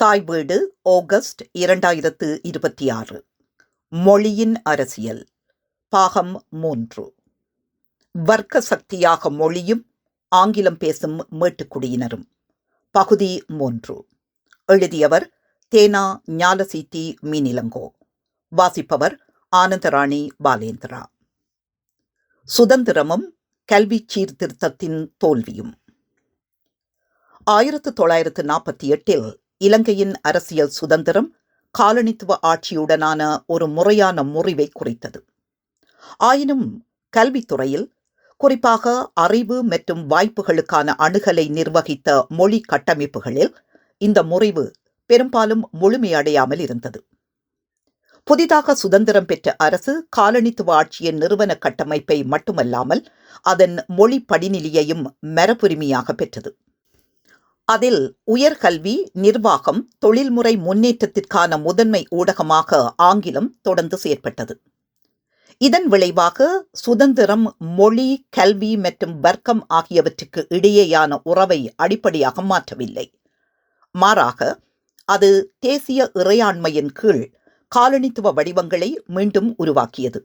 தாய் வீடு ஆகஸ்ட் 2026. மொழியின் அரசியல். பாகம் 3. வர்க்க சக்தியாக மொழியும் ஆங்கிலம் பேசும் மேட்டுக்குடியினரும். பகுதி 3. எழுதியவர் தேனா ஞாலசீத்தி மீனிலங்கோ. வாசிப்பவர் ஆனந்தராணி பாலேந்திரா. சுதந்திரமும் கல்வி சீர்திருத்தத்தின் தோல்வியும். 1948 இலங்கையின் அரசியல் சுதந்திரம் காலனித்துவ ஆட்சியுடனான ஒரு முறையான முறிவை குறித்தது. ஆயினும் கல்வித்துறையில், குறிப்பாக அறிவு மற்றும் வாய்ப்புகளுக்கான அணுகலை நிர்வகித்த மொழி கட்டமைப்புகளில் இந்த முறிவு பெரும்பாலும் முழுமையடையாமல் இருந்தது. புதிதாக சுதந்திரம் பெற்ற அரசு காலனித்துவ ஆட்சியின் நிறுவன கட்டமைப்பை மட்டுமல்லாமல் அதன் மொழி படிநிலையையும் மரபுரிமையாக பெற்றது. அதில் உயர்கல்வி, நிர்வாகம், தொழில்முறை முன்னேற்றத்திற்கான முதன்மை ஊடகமாக ஆங்கிலம் தொடர்ந்து செயற்பட்டது. இதன் விளைவாக சுதந்திரம் மொழி, கல்வி மற்றும் வர்க்கம் ஆகியவற்றுக்கு இடையேயான உறவை அடிப்படையாக மாற்றவில்லை. மாறாக அது தேசிய இறையாண்மையின் கீழ் காலனித்துவ வடிவங்களை மீண்டும் உருவாக்கியது.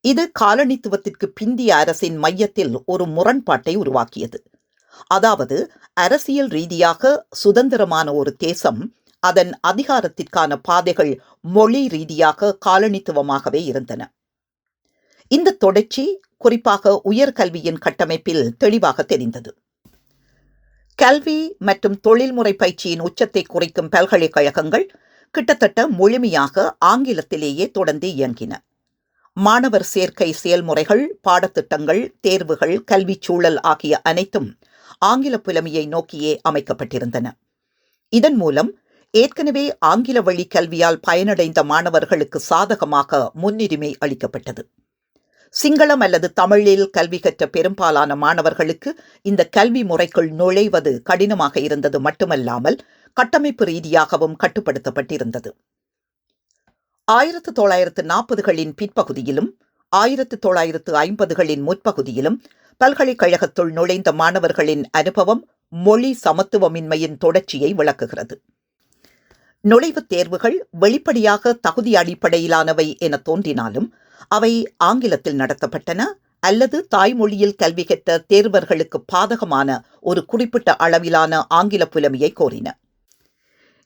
இது காலனித்துவத்திற்கு பிந்திய அரசின் மையத்தில் ஒரு முரண்பாட்டை உருவாக்கியது. அதாவது, அரசியல் ரீதியாக சுதந்திரமான ஒரு தேசம் அதன் அதிகாரத்திற்கான பாதைகள் மொழி ரீதியாக காலனித்துவமாகவே இருந்தன. இந்த தொடர்ச்சி குறிப்பாக உயர்கல்வியின் கட்டமைப்பில் தெளிவாக தெரிந்தது. கல்வி மற்றும் தொழில்முறை பயிற்சியின் உச்சத்தை குறிக்கும் பல்கலைக்கழகங்கள் கிட்டத்தட்ட முழுமையாக ஆங்கிலத்திலேயே தொடர்ந்து இயங்கின. மாணவர் சேர்க்கை செயல்முறைகள், பாடத்திட்டங்கள், தேர்வுகள், கல்விச் சூழல் ஆகிய அனைத்தும் ஆங்கில புலமையை நோக்கியே அமைக்கப்பட்டிருந்தன. இதன் மூலம் ஏற்கனவே ஆங்கில வழி கல்வியால் பயனடைந்த மாணவர்களுக்கு சாதகமாக முன்னுரிமை அளிக்கப்பட்டது. சிங்களம் அல்லது தமிழில் கல்வி கற்ற பெரும்பாலான மாணவர்களுக்கு இந்த கல்வி முறைக்குள் நுழைவது கடினமாக இருந்தது மட்டுமல்லாமல் கட்டமைப்பு ரீதியாகவும் கட்டுப்படுத்தப்பட்டிருந்தது. 1940களின் பிற்பகுதியிலும் 1950களின் முற்பகுதியிலும் பல்கலைக்கழகத்துள் நுழைந்த மாணவர்களின் அனுபவம் மொழி சமத்துவமின்மையின் தொடர்ச்சியை விளக்குகிறது. நுழைவுத் தேர்வுகள் வெளிப்படையாக தகுதி அடிப்படையிலானவை என தோன்றினாலும் அவை ஆங்கிலத்தில் நடத்தப்பட்டன அல்லது தாய்மொழியில் கல்வி கற்ற தேர்வர்களுக்கு பாதகமான ஒரு குறிப்பிட்ட அளவிலான ஆங்கில புலமையை கோரின.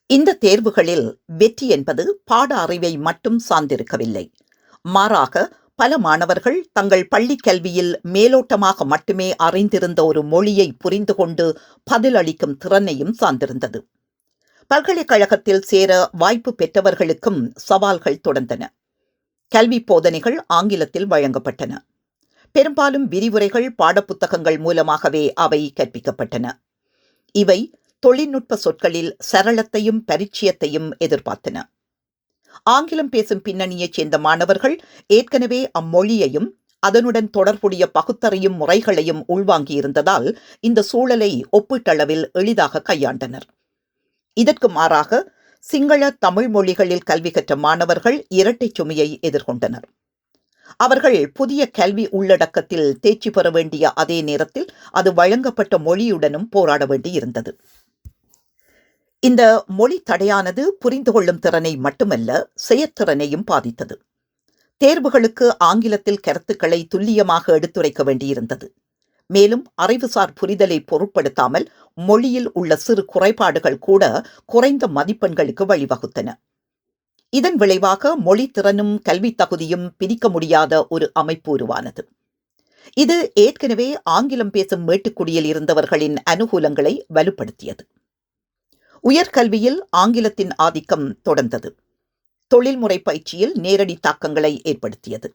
இந்த தேர்வுகளில் வெற்றி என்பது பாட அறிவை மட்டும் சார்ந்திருக்கவில்லை. மாறாக பல மாணவர்கள் தங்கள் பள்ளி கல்வியில் மேலோட்டமாக மட்டுமே அறிந்திருந்த ஒரு மொழியை புரிந்து கொண்டு பதிலளிக்கும் திறனையும் சார்ந்திருந்தது. பல்கலைக்கழகத்தில் சேர வாய்ப்பு பெற்றவர்களுக்கும் சவால்கள் தொடர்ந்தன. கல்வி போதனைகள் ஆங்கிலத்தில் வழங்கப்பட்டன. பெரும்பாலும் விரிவுரைகள், பாடப்புத்தகங்கள் மூலமாகவே அவை கற்பிக்கப்பட்டன. இவை தொழில்நுட்ப சொற்களில் சரளத்தையும் பரிச்சயத்தையும் எதிர்பார்த்தன. ஆங்கிலம் பேசும் பின்னணியைச் சேர்ந்த மாணவர்கள் ஏற்கனவே அம்மொழியையும் அதனுடன் தொடர்புடைய பகுத்தறியும் முறைகளையும் உள்வாங்கியிருந்ததால் இந்த சூழலை ஒப்பீட்டளவில் எளிதாக கையாண்டனர். இதற்கு மாறாக சிங்கள, தமிழ் மொழிகளில் கல்வி கற்ற மாணவர்கள் இரட்டை சுமையை எதிர்கொண்டனர். அவர்கள் புதிய கல்வி உள்ளடக்கத்தில் தேர்ச்சி பெற வேண்டிய அதே நேரத்தில் அது வழங்கப்பட்ட மொழியுடனும் போராட வேண்டியிருந்தது. இந்த மொழி தடையானது புரிந்து கொள்ளும் திறனை மட்டுமல்ல, செயற்திறனையும் பாதித்தது. தேர்வுகளுக்கு ஆங்கிலத்தில் கருத்துக்களை துல்லியமாக எடுத்துரைக்க வேண்டியிருந்தது. மேலும் அறிவுசார் புரிதலை பொருட்படுத்தாமல் மொழியில் உள்ள சிறு குறைபாடுகள் கூட குறைந்த மதிப்பெண்களுக்கு வழிவகுத்தன. இதன் விளைவாக மொழி திறனும் கல்வி தகுதியும் பிரிக்க முடியாத ஒரு அமைப்பு உருவானது. இது ஏற்கனவே ஆங்கிலம் பேசும் மேட்டுக்குடியில் இருந்தவர்களின் அனுகூலங்களை வலுப்படுத்தியது. உயர்கல்வியில் ஆங்கிலத்தின் ஆதிக்கம் தொடர்ந்தது. தொழில்முறை பயிற்சியில் நேரடி தாக்கங்களை ஏற்படுத்தியது.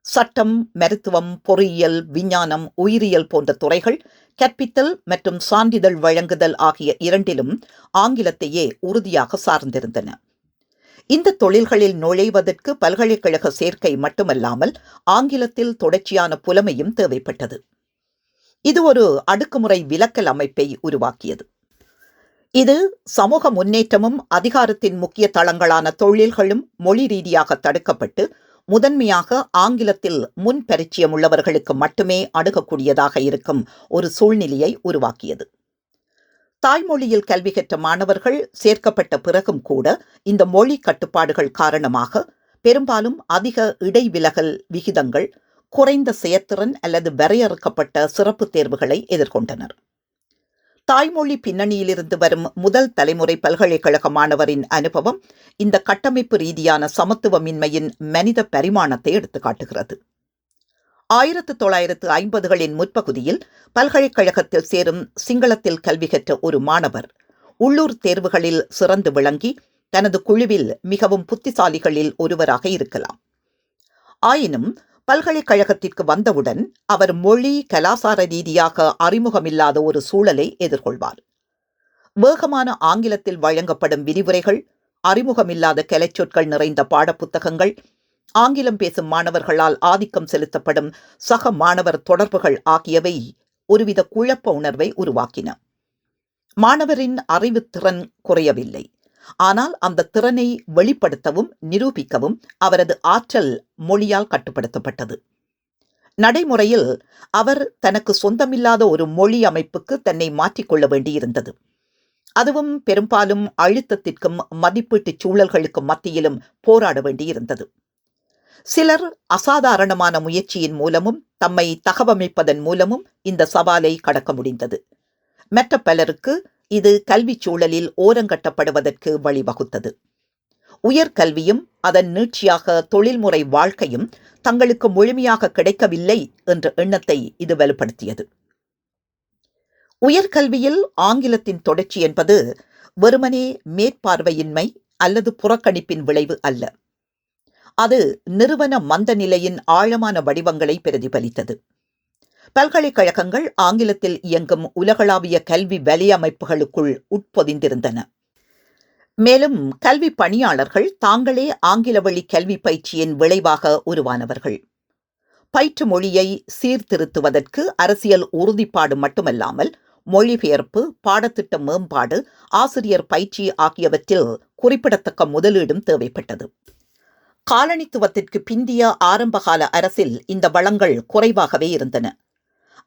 சட்டம், மருத்துவம், பொறியியல், விஞ்ஞானம், உயிரியல் போன்ற துறைகள் கற்பித்தல் மற்றும் சான்றிதழ் வழங்குதல் ஆகிய இரண்டிலும் ஆங்கிலத்தையே உறுதியாக சார்ந்திருந்தன. இந்த தொழில்களில் நுழைவதற்கு பல்கலைக்கழக சேர்க்கை மட்டுமல்லாமல் ஆங்கிலத்தில் தொடர்ச்சியான புலமையும் தேவைப்பட்டது. இது ஒரு அடுக்குமுறை விலக்கல் அமைப்பை உருவாக்கியது. இது சமூக முன்னேற்றமும் அதிகாரத்தின் முக்கிய தளங்களான தொழில்களும் மொழி ரீதியாக தடுக்கப்பட்டு முதன்மையாக ஆங்கிலத்தில் முன் பரிச்சயம் உள்ளவர்களுக்கு மட்டுமே அணுகக்கூடியதாக இருக்கும் ஒரு சூழ்நிலையை உருவாக்கியது. தாய்மொழியில் கல்வி கற்ற மாணவர்கள் சேர்க்கப்பட்ட பிறகும் கூட இந்த மொழி கட்டுப்பாடுகள் காரணமாக பெரும்பாலும் அதிக இடைவிலகல் விகிதங்கள், குறைந்த செயற்திறன் அல்லது வரையறுக்கப்பட்ட சிறப்பு தேர்வுகளை எதிர்கொண்டனர். தாய்மொழி பின்னணியிலிருந்து வரும் முதல் தலைமுறை பல்கலைக்கழக மாணவரின் அனுபவம் இந்த கட்டமைப்பு ரீதியான சமத்துவமின்மையின் மனித பரிமாணத்தை எடுத்துக்காட்டுகிறது. 1950களின் முற்பகுதியில் பல்கலைக்கழகத்தில் சேரும் சிங்களத்தில் கல்வி கற்ற ஒரு மாணவர் உள்ளூர் தேர்வுகளில் சிறந்து விளங்கி தனது குழுவில் மிகவும் புத்திசாலிகளில் ஒருவராக இருக்கலாம். ஆயினும் பல்கலைக்கழகத்திற்கு வந்தவுடன் அவர் மொழி கலாசார ரீதியாக அறிமுகமில்லாத ஒரு சூழலை எதிர்கொள்வார். வேகமான ஆங்கிலத்தில் வழங்கப்படும் விரிவுரைகள், அறிமுகமில்லாத கலைச்சொற்கள் நிறைந்த பாடப்புத்தகங்கள், ஆங்கிலம் பேசும் மாணவர்களால் ஆதிக்கம் செலுத்தப்படும் சக மாணவர் தொடர்புகள் ஆகியவை ஒருவித குழப்ப உணர்வை உருவாக்கின. மாணவரின் அறிவுத்திறன் குறையவில்லை. ஆனால் அந்த திறனை வெளிப்படுத்தவும் நிரூபிக்கவும் அவரது ஆற்றல் மொழியால் கட்டுப்படுத்தப்பட்டது. நடைமுறையில் அவர் தனக்கு சொந்தமில்லாத ஒரு மொழி அமைப்புக்கு தன்னை மாற்றிக்கொள்ள வேண்டியிருந்தது. அதுவும் பெரும்பாலும் அழுத்தத்திற்கும் மதிப்பீட்டு சூழல்களுக்கும் மத்தியிலும் போராட வேண்டியிருந்தது. சிலர் அசாதாரணமான முயற்சியின் மூலமும் தம்மை தகவமைப்பதன் மூலமும் இந்த சவாலை கடக்க முடிந்தது. மற்ற பலருக்கு இது கல்வி சூழலில் ஓரங்கட்டப்படுவதற்கு வழிவகுத்தது. உயர்கல்வியும் அதன் நீட்சியாக தொழில்முறை வாழ்க்கையும் தங்களுக்கு முழுமையாக கிடைக்கவில்லை என்ற எண்ணத்தை இது வலுப்படுத்தியது. உயர்கல்வியில் ஆங்கிலத்தின் தொடர்ச்சி என்பது வெறுமனே மேற்பார்வையின்மை அல்லது புறக்கணிப்பின் விளைவு அல்ல. அது நிறுவன மந்த நிலையின் ஆழமான வடிவங்களை பிரதிபலித்தது. பல்கலைக்கழகங்கள் ஆங்கிலத்தில் இயங்கும் உலகளாவிய கல்வி வலையமைப்புகளுக்குள் உட்பொதிந்திருந்தன. மேலும் கல்வி பணியாளர்கள் தாங்களே ஆங்கில வழி கல்வி பயிற்சியின் விளைவாக உருவானவர்கள். பயிற்று மொழியை சீர்திருத்துவதற்கு அரசியல் உறுதிப்பாடு மட்டுமல்லாமல் மொழிபெயர்ப்பு, பாடத்திட்ட மேம்பாடு, ஆசிரியர் பயிற்சி ஆகியவற்றில் குறிப்பிடத்தக்க முதலீடும் தேவைப்பட்டது. காலனித்துவத்திற்கு பிந்திய ஆரம்பகால அரசில் இந்த வளங்கள் குறைவாகவே இருந்தன.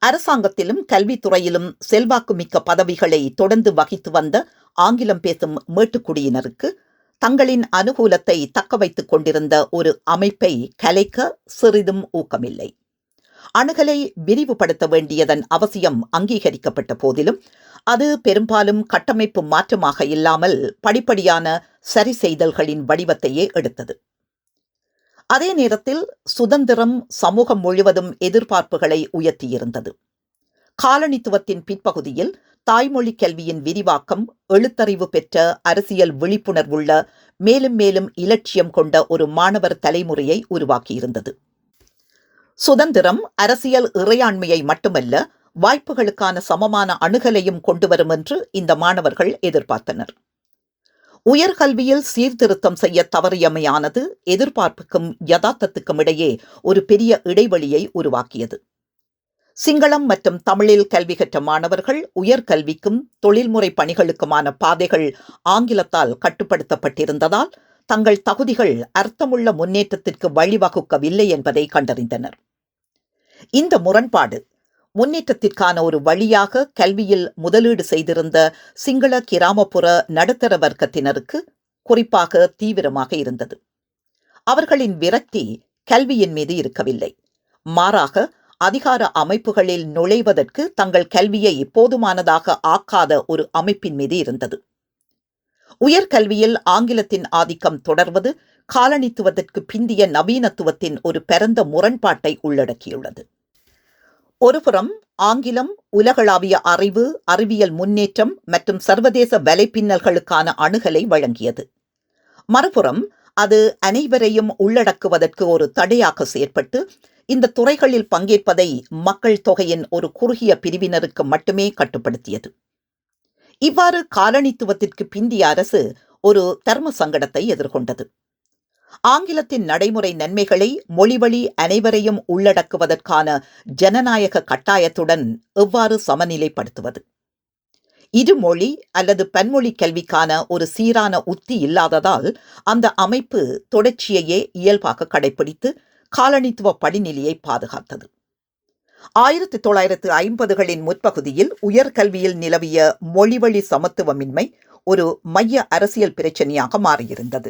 அரசாங்கத்திலும் கல்வித்துறையிலும் செல்வாக்குமிக்க பதவிகளை தொடர்ந்து வகித்து வந்த ஆங்கிலம் பேசும் மேட்டுக்குடியினருக்கு தங்களின் அனுகூலத்தை தக்க வைத்துக் கொண்டிருந்த ஒரு அமைப்பை கலைக்க சிறிதும் ஊக்கமில்லை. அணுகலை விரிவுபடுத்த வேண்டியதன் அவசியம் அங்கீகரிக்கப்பட்ட போதிலும் அது பெரும்பாலும் கட்டமைப்பு மாற்றமாக இல்லாமல் படிப்படியான சரி செய்தல்களின் வடிவத்தையே எடுத்தது. அதே நேரத்தில் சுதந்திரம் சமூகம் முழுவதும் எதிர்பார்ப்புகளை உயர்த்தியிருந்தது. காலனித்துவத்தின் பிற்பகுதியில் தாய்மொழி கல்வியின் விரிவாக்கம் எழுத்தறிவு பெற்ற அரசியல் விழிப்புணர்வுள்ள மேலும் மேலும் இலட்சியம் கொண்ட ஒரு மாணவர் தலைமுறையை உருவாக்கியிருந்தது. சுதந்திரம் அரசியல் இறையாண்மையை மட்டுமல்ல, வாய்ப்புகளுக்கான சமமான அணுகலையும் கொண்டுவரும் என்று இந்த மாணவர்கள் எதிர்பார்த்தனர். உயர்கல்வியில் சீர்திருத்தம் செய்ய தவறியமையானது எதிர்பார்ப்புக்கும் யதார்த்தத்துக்கும் இடையே ஒரு பெரிய இடைவெளியை உருவாக்கியது. சிங்களம் மற்றும் தமிழில் கல்வி கற்ற மாணவர்கள் உயர்கல்விக்கும் தொழில்முறை பணிகளுக்குமான பாதைகள் ஆங்கிலத்தால் கட்டுப்படுத்தப்பட்டிருந்ததால் தங்கள் தகுதிகள் அர்த்தமுள்ள முன்னேற்றத்திற்கு வழிவகுக்கவில்லை என்பதை கண்டறிந்தனர். இந்த முரண்பாடு முன்னேற்றத்திற்கான ஒரு வழியாக கல்வியில் முதலீடு செய்திருந்த சிங்கள கிராமப்புற நடுத்தர வர்க்கத்தினருக்கு குறிப்பாக தீவிரமாக இருந்தது. அவர்களின் விரக்தி கல்வியின் மீது இருக்கவில்லை. மாறாக அதிகார அமைப்புகளில் நுழைவதற்கு தங்கள் கல்வியை போதுமானதாக ஆக்காத ஒரு அமைப்பின் மீது இருந்தது. உயர்கல்வியில் ஆங்கிலத்தின் ஆதிக்கம் தொடர்வது காலனித்துவத்திற்கு பிந்திய நவீனத்துவத்தின் ஒரு பரந்த முரண்பாட்டை உள்ளடக்கியுள்ளது. ஒருபுறம் ஆங்கிலம் உலகளாவிய அறிவு, அறிவியல் முன்னேற்றம் மற்றும் சர்வதேச வலைப்பின்னல்களுக்கான அணுகலை வழங்கியது. மறுபுறம் அது அனைவரையும் உள்ளடக்குவதற்கு ஒரு தடையாக செயற்பட்டு இந்த துறைகளில் பங்கேற்பதை மக்கள் தொகையின் ஒரு குறுகிய பிரிவினருக்கு மட்டுமே கட்டுப்படுத்தியது. இவ்வாறு காலனித்துவத்திற்கு பிந்திய அரசு ஒரு தர்ம சங்கடத்தை எதிர்கொண்டது. ஆங்கிலத்தின் நடைமுறை நன்மைகளை மொழிவழி அனைவரையும் உள்ளடக்குவதற்கான ஜனநாயக கட்டாயத்துடன் எவ்வாறு சமநிலைப்படுத்துவது? இருமொழி அல்லது பன்மொழி கல்விக்கான ஒரு சீரான உத்தி இல்லாததால் அந்த அமைப்பு தொடர்ச்சியையே இயல்பாக கடைபிடித்து காலனித்துவ படிநிலையை பாதுகாத்தது. 1950களின் முற்பகுதியில் உயர்கல்வியில் நிலவிய மொழிவழி சமத்துவமின்மை ஒரு மைய அரசியல் பிரச்சனையாக மாறியிருந்தது.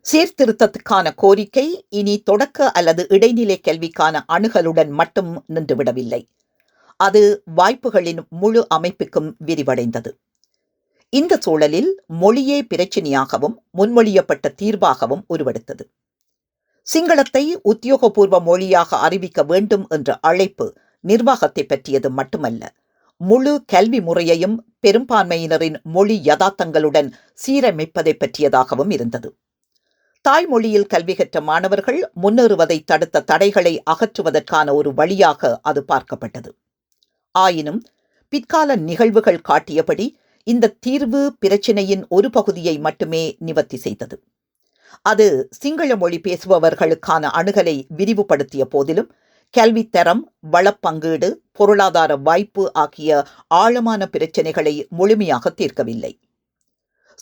சீர்திருத்தத்துக்கான கோரிக்கை இனி தொடக்க அல்லது இடைநிலை கல்விக்கான அணுகலுடன் மட்டும் நின்றுவிடவில்லை. அது வாய்ப்புகளின் முழு அமைப்புக்கும் விரிவடைந்தது. இந்த சூழலில் மொழியே பிரச்சினையாகவும் முன்மொழியப்பட்ட தீர்வாகவும் உருவெடுத்தது. சிங்களத்தை உத்தியோகபூர்வ மொழியாக அறிவிக்க வேண்டும் என்ற அழைப்பு நிர்வாகத்தை பற்றியது மட்டுமல்ல, முழு கல்வி முறையையும் பெரும்பான்மையினரின் மொழி யதார்த்தங்களுடன் சீரமைப்பதை பற்றியதாகவும் இருந்தது. தாய்மொழியில் கல்வி கற்ற மாணவர்கள் முன்னேறுவதை தடுத்த தடைகளை அகற்றுவதற்கான ஒரு வழியாக அது பார்க்கப்பட்டது. ஆயினும் பிற்கால நிகழ்வுகள் காட்டியபடி இந்த தீர்வு பிரச்சினையின் ஒரு பகுதியை மட்டுமே நிவர்த்தி செய்தது. அது சிங்கள மொழி பேசுபவர்களுக்கான அணுகலை விரிவுபடுத்திய போதிலும் கல்வித்தரம், வளப்பங்கீடு, பொருளாதார வாய்ப்பு ஆகிய ஆழமான பிரச்சினைகளை முழுமையாக தீர்க்கவில்லை.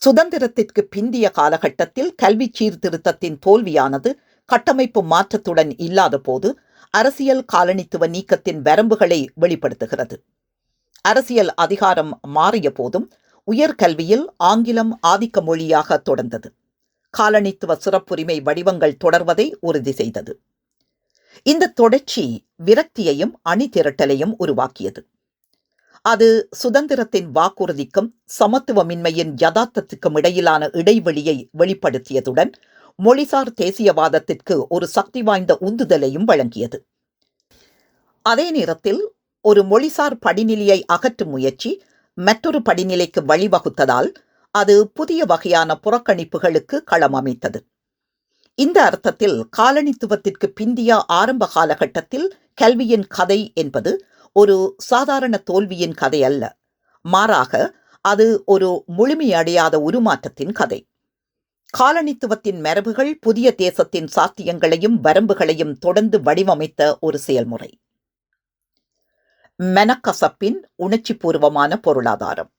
சுதந்திரத்திற்கு பிந்திய காலகட்டத்தில் கல்வி சீர்திருத்தத்தின் தோல்வியானது கட்டமைப்பு மாற்றத்துடன் இல்லாத போது அரசியல் காலனித்துவ நீக்கத்தின் வரம்புகளை வெளிப்படுத்துகிறது. அரசியல் அதிகாரம் மாறிய போதும் உயர்கல்வியில் ஆங்கிலம் ஆதிக்க மொழியாக தொடர்ந்தது. காலனித்துவ சிறப்புரிமை வடிவங்கள் தொடர்வதை உறுதி செய்தது. இந்த தொடர்ச்சி விரக்தியையும் அணிதிரட்டலையும் உருவாக்கியது. அது சுதந்திரத்தின் வாக்குறுதிக்கும் சமத்துவமின்மையின் யதார்த்தத்துக்கும் இடையிலான இடைவெளியை வெளிப்படுத்தியதுடன் மொழிசார் தேசியவாதத்திற்கு ஒரு சக்தி வாய்ந்த உந்துதலையும் வழங்கியது. அதே நேரத்தில் ஒரு மொழிசார் படிநிலையை அகற்றும் முயற்சி மற்றொரு படிநிலைக்கு வழிவகுத்ததால் அது புதிய வகையான புறக்கணிப்புகளுக்கு களம் அமைத்தது. இந்த அர்த்தத்தில் காலனித்துவத்திற்கு பிந்திய ஆரம்ப காலகட்டத்தில் கல்வியின் கதை என்பது ஒரு சாதாரண தோல்வியின் கதை அல்ல, மாறாக அது ஒரு முழுமையடையாத உருமாற்றத்தின் கதை. காலனித்துவத்தின் மரபுகள் புதிய தேசத்தின் சாத்தியங்களையும் வரம்புகளையும் தொடர்ந்து வடிவமைத்த ஒரு செயல்முறை. மெனக்கசப்பின் உணர்ச்சிபூர்வமான பொருளாதாரம்.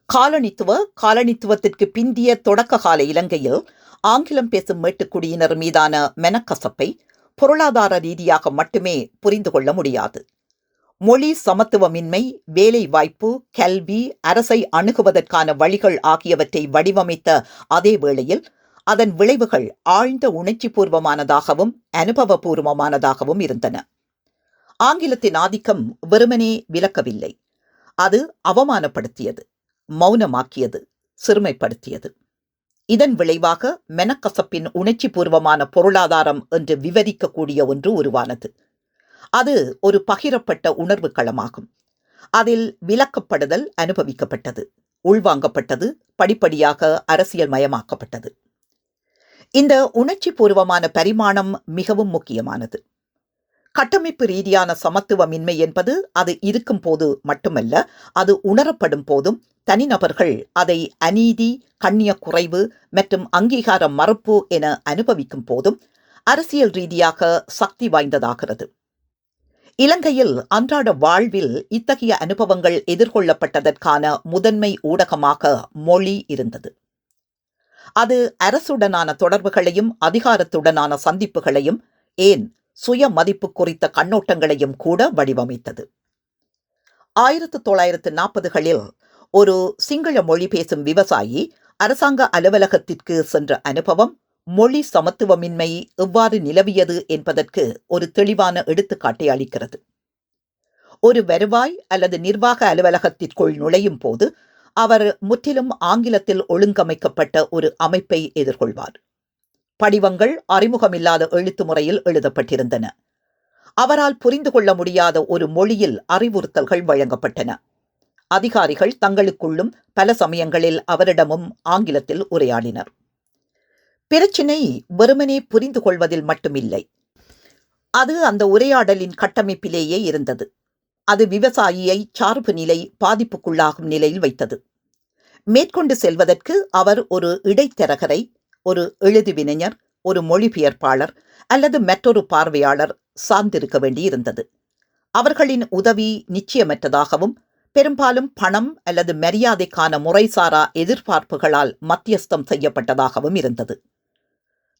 காலனித்துவத்திற்கு பிந்திய தொடக்க கால இலங்கையில் ஆங்கிலம் பேசும் மேட்டுக்குடியினர் மீதான மெனக்கசப்பை பொருளாதார ரீதியாக மட்டுமே புரிந்து கொள்ள முடியாது. மொழி சமத்துவமின்மை, வேலை வாய்ப்பு, கல்வி, அரசை அணுகுவதற்கான வழிகள் ஆகியவற்றை வடிவமைத்த அதே வேளையில் அதன் விளைவுகள் ஆழ்ந்த உணர்ச்சிபூர்வமானதாகவும் அனுபவபூர்வமானதாகவும் இருந்தன. ஆங்கிலத்தின் ஆதிக்கம் வெறுமனே விலக்கவில்லை, அது அவமானப்படுத்தியது, மௌனமாக்கியது, சிறுமைப்படுத்தியது. இதன் விளைவாக மெனக்கசப்பின் உணர்ச்சிபூர்வமான பொருளாதாரம் என்று விவரிக்கக்கூடிய ஒன்று உருவானது. அது ஒரு பகிரப்பட்ட உணர்வு களமாகும். அதில் விலக்கப்படுதல் அனுபவிக்கப்பட்டது, உள்வாங்கப்பட்டது, படிப்படியாக அரசியல் மயமாக்கப்பட்டது. இந்த உணர்ச்சிபூர்வமான பரிமாணம் மிகவும் முக்கியமானது. கட்டமைப்பு ரீதியான சமத்துவமின்மை என்பது அது இருக்கும் போது மட்டுமல்ல, அது உணரப்படும் போதும் தனிநபர்கள் அதை அநீதி, கண்ணிய குறைவு மற்றும் அங்கீகார மறுப்பு என அனுபவிக்கும் போதும் அரசியல் ரீதியாக சக்தி வாய்ந்ததாகிறது. இலங்கையில் அன்றாட வாழ்வில் இத்தகைய அனுபவங்கள் எதிர்கொள்ளப்பட்டதற்கான முதன்மை ஊடகமாக மொழி இருந்தது. அது அரசுடனான தொடர்புகளையும் அதிகாரத்துடனான சந்திப்புகளையும், ஏன் சுய மதிப்பு குறித்த கண்ணோட்டங்களையும் கூட வடிவமைத்தது. 1940களில் ஒரு சிங்கள மொழி பேசும் விவசாயி அரசாங்க அலுவலகத்திற்கு சென்ற அனுபவம் மொழி சமத்துவமின்மை எவ்வாறு நிலவியது என்பதற்கு ஒரு தெளிவான எடுத்துக்காட்டை அளிக்கிறது. ஒரு வருவாய் அல்லது நிர்வாக அலுவலகத்திற்குள் நுழையும் போது அவர் முற்றிலும் ஆங்கிலத்தில் ஒழுங்கமைக்கப்பட்ட ஒரு அமைப்பை எதிர்கொள்வார். படிவங்கள் அறிமுகமில்லாத எழுத்து முறையில் எழுதப்பட்டிருந்தன. அவரால் புரிந்து கொள்ள முடியாத ஒரு மொழியில் அறிவுறுத்தல்கள் வழங்கப்பட்டன. அதிகாரிகள் தங்களுக்குள்ளும் பல சமயங்களில் அவரிடமும் ஆங்கிலத்தில் உரையாடினர். பிரச்சினை வெறுமனே புரிந்து கொள்வதில் மட்டுமில்லை, அது அந்த உரையாடலின் கட்டமைப்பிலேயே இருந்தது. அது விவசாயியை சார்பு நிலை பாதிப்புக்குள்ளாகும் நிலையில் வைத்தது. மேற்கொண்டு செல்வதற்கு அவர் ஒரு இடைத்தரகரை, ஒரு எழுதுவினைஞர், ஒரு மொழிபெயர்ப்பாளர் அல்லது மற்றொரு பார்வையாளர் சார்ந்திருக்க வேண்டியிருந்தது. அவர்களின் உதவி நிச்சயமற்றதாகவும் பெரும்பாலும் பணம் அல்லது மரியாதைக்கான முறைசாரா எதிர்பார்ப்புகளால் மத்தியஸ்தம் செய்யப்பட்டதாகவும் இருந்தது.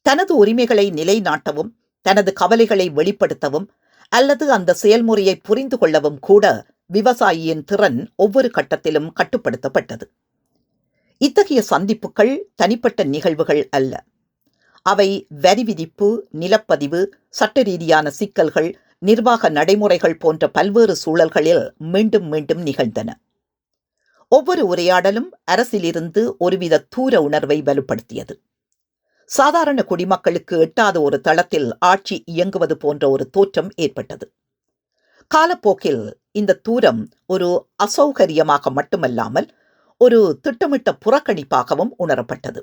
தனது உரிமைகளை நிலைநாட்டவும், தனது கவலைகளை வெளிப்படுத்தவும் அல்லது அந்த செயல்முறையை புரிந்து கொள்ளவும் கூட விவசாயியின் திறன் ஒவ்வொரு கட்டத்திலும் கட்டுப்படுத்தப்பட்டது. இத்தகைய சந்திப்புகள் தனிப்பட்ட நிகழ்வுகள் அல்ல. அவை வரி விதிப்பு, நிலப்பதிவு, சட்ட ரீதியான சிக்கல்கள், நிர்வாக நடைமுறைகள் போன்ற பல்வேறு சூழல்களில் மீண்டும் மீண்டும் நிகழ்ந்தன. ஒவ்வொரு உரையாடலும் அரசிலிருந்து ஒருவித தூர உணர்வை வலுப்படுத்தியது. சாதாரண குடிமக்களுக்கு எட்டாத ஒரு தளத்தில் ஆட்சி இயங்குவது போன்ற ஒரு தோற்றம் ஏற்பட்டது. காலப்போக்கில் இந்த தூரம் ஒரு அசௌகரியமாக மட்டுமல்லாமல் ஒரு திட்டமிட்ட புறக்கணிப்பாகவும் உணரப்பட்டது.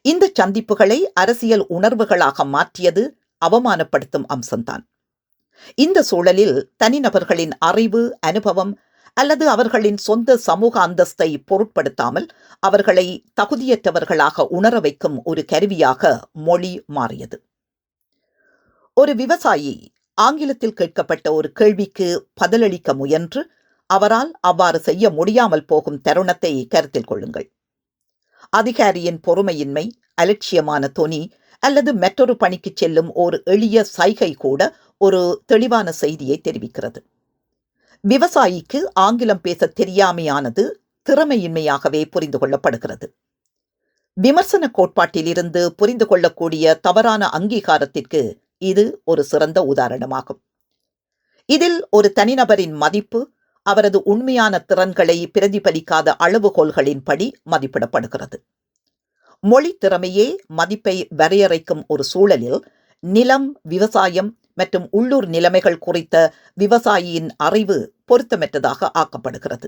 இந்த சந்திப்புகளை அரசியல் உணர்வுகளாக மாற்றியது அவமானப்படுத்தும் அம்சம்தான். இந்த சூழலில் தனிநபர்களின் அறிவு, அனுபவம் அல்லது அவர்களின் சொந்த சமூக அந்தஸ்தை பொருட்படுத்தாமல் அவர்களை தகுதியற்றவர்களாக உணர வைக்கும் ஒரு கருவியாக மொழி மாறியது. ஒரு விவசாயி ஆங்கிலத்தில் கேட்கப்பட்ட ஒரு கேள்விக்கு பதிலளிக்க முயன்று அவரால் அவ்வாறு செய்ய முடியாமல் போகும் தருணத்தை கருத்தில் கொள்ளுங்கள். அதிகாரியின் பொறுமையின்மை, அலட்சியமான தொனி அல்லது மற்றொரு பணிக்கு செல்லும் ஒரு எளிய சைகை கூட ஒரு தெளிவான செய்தியை தெரிவிக்கிறது. விவசாயிக்கு ஆங்கிலம் பேச தெரியாமையானது திறமையின்மையாகவே புரிந்து கொள்ளப்படுகிறது. விமர்சன கோட்பாட்டிலிருந்து புரிந்து கொள்ளக்கூடிய தவறான அங்கீகாரத்திற்கு இது ஒரு சிறந்த உதாரணமாகும். இதில் ஒரு தனிநபரின் மதிப்பு அவரது உண்மையான திறன்களை பிரதிபலிக்காத அளவுகோல்களின்படி மதிப்பிடப்படுகிறது. மொழி திறமையே மதிப்பை வரையறைக்கும் ஒரு சூழலில் நிலம், விவசாயம் மற்றும் உள்ளூர் நிலைமைகள் குறித்த விவசாயியின் அறிவு பொருத்தமற்றதாக ஆக்கப்படுகிறது.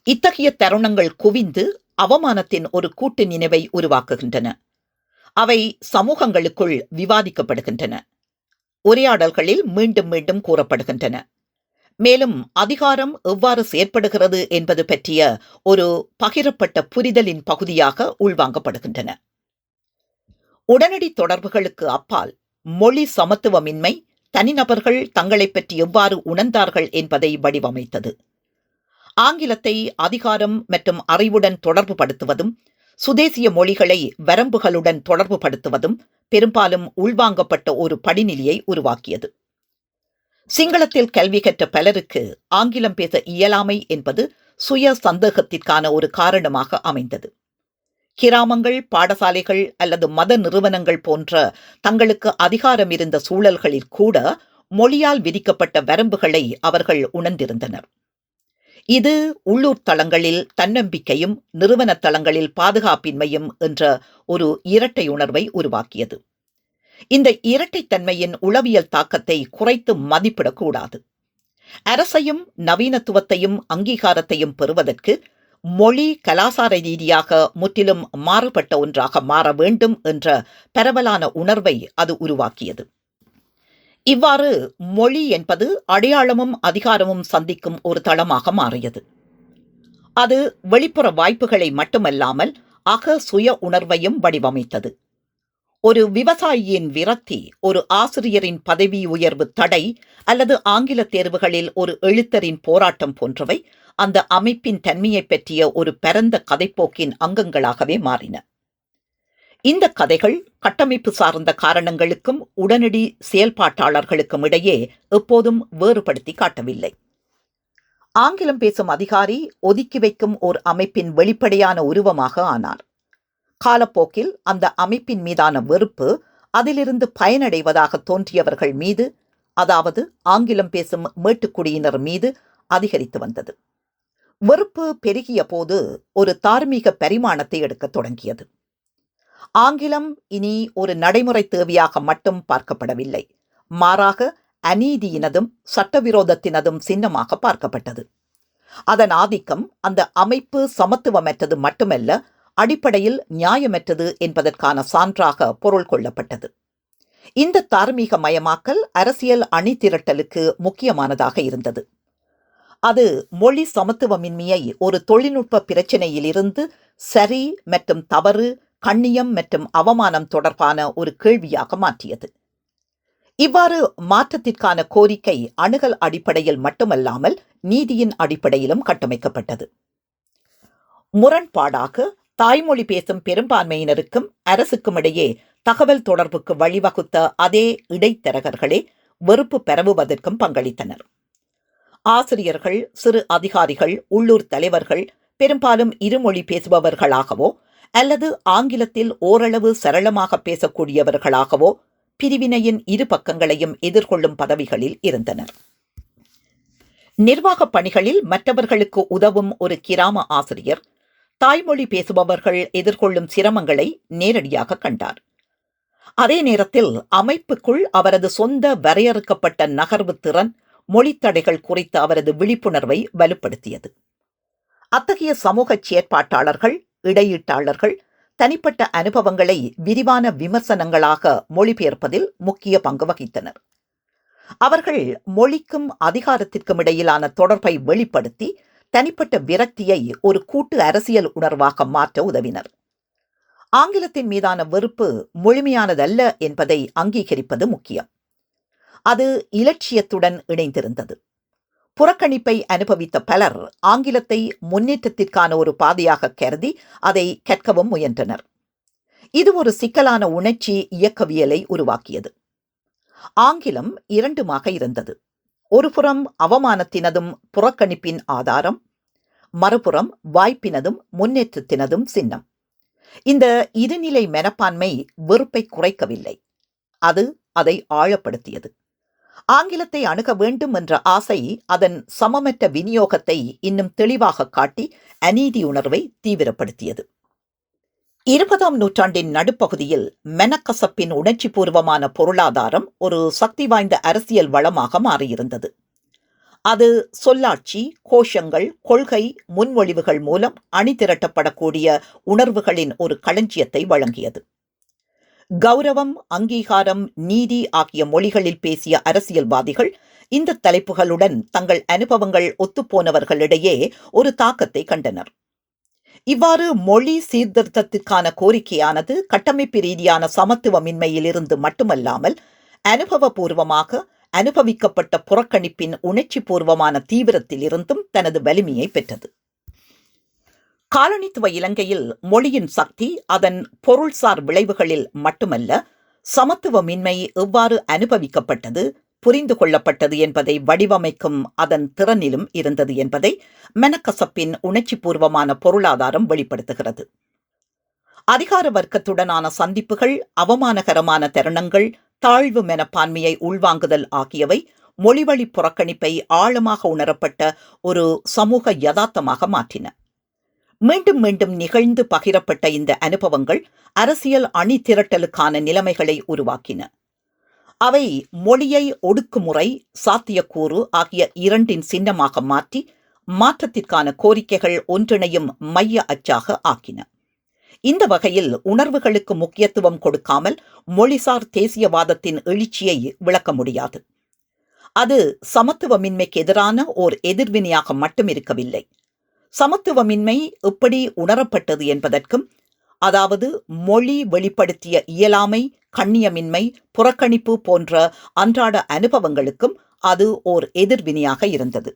இத்தகைய தருணங்கள் குவிந்து அவமானத்தின் ஒரு கூட்டு நினைவை உருவாக்குகின்றன. அவை சமூகங்களுக்குள் விவாதிக்கப்படுகின்றன, உரையாடல்களில் மீண்டும் மீண்டும் கூறப்படுகின்றன. மேலும் அதிகாரம் எவ்வாறு செயற்படுகிறது என்பது பற்றிய ஒரு பகிரப்பட்ட புரிதலின் பகுதியாக உள்வாங்கப்படுகின்றன. உடனடி தொடர்புகளுக்கு அப்பால் மொழி சமத்துவமின்மை தனிநபர்கள் தங்களை பற்றி எவ்வாறு உணர்ந்தார்கள் என்பதை வடிவமைத்தது. ஆங்கிலத்தை அதிகாரம் மற்றும் அறிவுடன் தொடர்பு படுத்துவதும் சுதேசிய மொழிகளை வரம்புகளுடன் தொடர்பு படுத்துவதும் பெரும்பாலும் உள்வாங்கப்பட்ட ஒரு படிநிலையை உருவாக்கியது. சிங்களத்தில் கல்வி கற்ற பலருக்கு ஆங்கிலம் பேச இயலாமை என்பது சுய சந்தேகத்திற்கான ஒரு காரணமாக அமைந்தது. கிராமங்கள், பாடசாலைகள் அல்லது மத நிறுவனங்கள் போன்ற தங்களுக்கு அதிகாரம் இருந்த சூழல்களில் கூட மொழியால் விதிக்கப்பட்ட வரம்புகளை அவர்கள் உணர்ந்திருந்தனர். இது உள்ளூர் தளங்களில் தன்னம்பிக்கையும் நிறுவன தளங்களில் பாதுகாப்பின்மையும் என்ற ஒரு இரட்டை உணர்வை உருவாக்கியது. இந்த இரட்டைத்தன்மையின் உளவியல் தாக்கத்தை குறைத்து மதிப்பிடக்கூடாது. அரசையும் நவீனத்துவத்தையும் அங்கீகாரத்தையும் பெறுவதற்கு மொழி கலாசார ரீதியாக முற்றிலும் மாறுபட்ட ஒன்றாக மாற வேண்டும் என்ற பரவலான உணர்வை அது உருவாக்கியது. இவ்வாறு மொழி என்பது அடையாளமும் அதிகாரமும் சந்திக்கும் ஒரு தளமாக மாறியது. அது வெளிப்புற வாய்ப்புகளை மட்டுமல்லாமல் அக சுய உணர்வையும் வடிவமைத்தது. ஒரு விவசாயியின் விரக்தி, ஒரு ஆசிரியரின் பதவி உயர்வு தடை அல்லது ஆங்கில தேர்வுகளில் ஒரு எழுத்தரின் போராட்டம் போன்றவை அந்த அமைப்பின் தன்மையை பற்றிய ஒரு பரந்த கதைப்போக்கின் அங்கங்களாகவே மாறின. இந்த கதைகள் கட்டமைப்பு சார்ந்த காரணங்களுக்கும் உடனடி செயல்பாட்டாளர்களுக்கும் இடையே எப்போதும் வேறுபடுத்தி காட்டவில்லை. ஆங்கிலம் பேசும் அதிகாரி ஒதுக்கி வைக்கும் ஒரு அமைப்பின் வெளிப்படையான உருவமாக ஆனார். காலப்போக்கில் அந்த அமைப்பின் மீதான வெறுப்பு அதிலிருந்து பயனடைவதாக தோன்றியவர்கள் மீது, அதாவது ஆங்கிலம் பேசும் மேட்டுக்குடியினர் மீது அதிகரித்து வந்தது. வெறுப்பு பெருகிய போது ஒரு தார்மீக பரிமாணத்தை எடுக்கத் தொடங்கியது. ஆங்கிலம் இனி ஒரு நடைமுறை தேவையாக மட்டும் பார்க்கப்படவில்லை, மாறாக அநீதியினதும் சட்டவிரோதத்தினதும் சின்னமாக பார்க்கப்பட்டது. அதன் ஆதிக்கம் அந்த அமைப்பு சமத்துவமற்றது மட்டுமல்ல, அடிப்படையில் நியாயமற்றது என்பதற்கான சான்றாக பொருள் கொள்ளப்பட்டது. இந்த தார்மீக மயமாக்கல் அரசியல் அணிதிரட்டலுக்கு முக்கியமானதாக இருந்தது. அது மொழி சமத்துவமின்மையை ஒரு தொழில்நுட்ப பிரச்சினையிலிருந்து சரி மற்றும் தவறு, கண்ணியம் மற்றும் அவமானம் தொடர்பான ஒரு கேள்வியாக மாற்றியது. இவ்வாறு மாற்றத்திற்கான கோரிக்கை அணுகல் அடிப்படையில் மட்டுமல்லாமல் நீதியின் அடிப்படையிலும் கட்டமைக்கப்பட்டது. முரண்பாடாக தாய்மொழி பேசும் பெரும்பான்மையினருக்கும் அரசுக்கும் இடையே தகவல் தொடர்புக்கு வழிவகுத்த அதே இடைத்தரகர்களே வெறுப்பு பரவுவதற்கும் பங்களித்தனர். ஆசிரியர்கள், சிறு அதிகாரிகள், உள்ளூர் தலைவர்கள் பெரும்பாலும் இருமொழி பேசுபவர்களாகவோ அல்லது ஆங்கிலத்தில் ஓரளவு சரளமாக பேசக்கூடியவர்களாகவோ பிரிவினையின் இரு பக்கங்களையும் எதிர்கொள்ளும் பதவிகளில் இருந்தனர். நிர்வாகப் பணிகளில் மற்றவர்களுக்கு உதவும் ஒரு கிராம ஆசிரியர் தாய்மொழி பேசுபவர்கள் எதிர்கொள்ளும் சிரமங்களை நேரடியாக கண்டார். அதே நேரத்தில் அமைப்புக்குள் அவரது சொந்த வரையறுக்கப்பட்ட நகர்வு திறன் மொழித்தடைகள் குறித்த அவரது விழிப்புணர்வை வலுப்படுத்தியது. அத்தகைய சமூக செயற்பாட்டாளர்கள், இடையீட்டாளர்கள் தனிப்பட்ட அனுபவங்களை விரிவான விமர்சனங்களாக மொழிபெயர்ப்பதில் முக்கிய பங்கு வகித்தனர். அவர்கள் மொழிக்கும் அதிகாரத்திற்கும் இடையிலான தொடர்பை வெளிப்படுத்தி தனிப்பட்ட விரக்தியை ஒரு கூட்டு அரசியல் உணர்வாக மாற்ற உதவினர். ஆங்கிலத்தின் மீதான வெறுப்பு முழுமையானதல்ல என்பதை அங்கீகரிப்பது முக்கியம். அது இலட்சியத்துடன் இணைந்திருந்தது. புறக்கணிப்பை அனுபவித்த பலர் ஆங்கிலத்தை முன்னேற்றத்திற்கான ஒரு பாதையாக கருதி அதை கற்கவும் முயன்றனர். இது ஒரு சிக்கலான உணர்ச்சி இயக்கவியலை உருவாக்கியது. ஆங்கிலம் இரண்டுமாக இருந்தது. ஒருபுறம் அவமானத்தினதும் புறக்கணிப்பின் ஆதாரம், மறுபுறம் வாய்ப்பினதும் முன்னேற்றத்தினதும் சின்னம். இந்த இருநிலை மனப்பான்மை வெறுப்பை குறைக்கவில்லை, அது அதை ஆழப்படுத்தியது. ஆங்கிலத்தை அணுக வேண்டும் என்ற ஆசை அதன் சமமற்ற விநியோகத்தை இன்னும் தெளிவாக காட்டி அநீதி உணர்வை தீவிரப்படுத்தியது. 20ஆம் நூற்றாண்டின் நடுப்பகுதியில் மெனக்கசப்பின் உணர்ச்சிபூர்வமான பொருளாதாரம் ஒரு சக்தி வாய்ந்த அரசியல் வளமாக மாறியிருந்தது. அது சொல்லாட்சி, கோஷங்கள், கொள்கை முன்மொழிவுகள் மூலம் அணிதிரட்டப்படக்கூடிய உணர்வுகளின் ஒரு களஞ்சியத்தை வழங்கியது. கௌரவம், அங்கீகாரம், நீதி ஆகிய மொழிகளில் பேசிய அரசியல்வாதிகள் இந்த தலைப்புகளுடன் தங்கள் அனுபவங்கள் ஒத்துப்போனவர்களிடையே ஒரு தாக்கத்தை கண்டனர். இவ்வாறு மொழி சீர்திருத்தத்திற்கான கோரிக்கையானது கட்டமைப்பு ரீதியான சமத்துவமின்மையிலிருந்து மட்டுமல்லாமல் அனுபவபூர்வமாக அனுபவிக்கப்பட்ட புறக்கணிப்பின் உணர்ச்சி பூர்வமான தீவிரத்திலிருந்தும் தனது வலிமையை பெற்றது. காலனித்துவ இலங்கையில் மொழியின் சக்தி அதன் பொருள்சார் விளைவுகளில் மட்டுமல்ல, சமத்துவமின்மை எவ்வாறு அனுபவிக்கப்பட்டது, புரிந்து கொள்ளப்பட்டது என்பதை வடிவமைக்கும் அதன் திறனிலும் இருந்தது என்பதை மெனக்கசப்பின் உணர்ச்சிபூர்வமான பொருளாதாரம் வெளிப்படுத்துகிறது. அதிகார வர்க்கத்துடனான சந்திப்புகள், அவமானகரமான தருணங்கள், தாழ்வு மனப்பான்மையை உள்வாங்குதல் ஆகியவை மொழிவழி புறக்கணிப்பை ஆழமாக உணரப்பட்ட ஒரு சமூக யதார்த்தமாக மாற்றின. மீண்டும் மீண்டும் நிகழ்ந்து பகிரப்பட்ட இந்த அனுபவங்கள் அரசியல் அணி திரட்டலுக்கான நிலைமைகளை உருவாக்கின. அவை மொழியை ஒடுக்குமுறை, சாத்தியக்கூறு ஆகிய இரண்டின் சின்னமாக மாற்றி மாற்றத்திற்கான கோரிக்கைகள் ஒன்றிணையும் மைய அச்சாக ஆக்கின. இந்த வகையில் உணர்வுகளுக்கு முக்கியத்துவம் கொடுக்காமல் மொழிசார் தேசியவாதத்தின் எழுச்சியை விளக்க முடியாது. அது சமத்துவமின்மைக்கு எதிரான ஓர் எதிர்வினையாக மட்டும் இருக்கவில்லை. சமத்துவமின்மை எப்படி உணரப்பட்டது என்பதற்கும், அதாவது மொழி வெளிப்படுத்திய இயலாமை, கண்ணியமின்மை, புறக்கணிப்பு போன்ற அன்றாட அனுபவங்களுக்கும் அது ஓர் எதிர்வினையாக இருந்தது.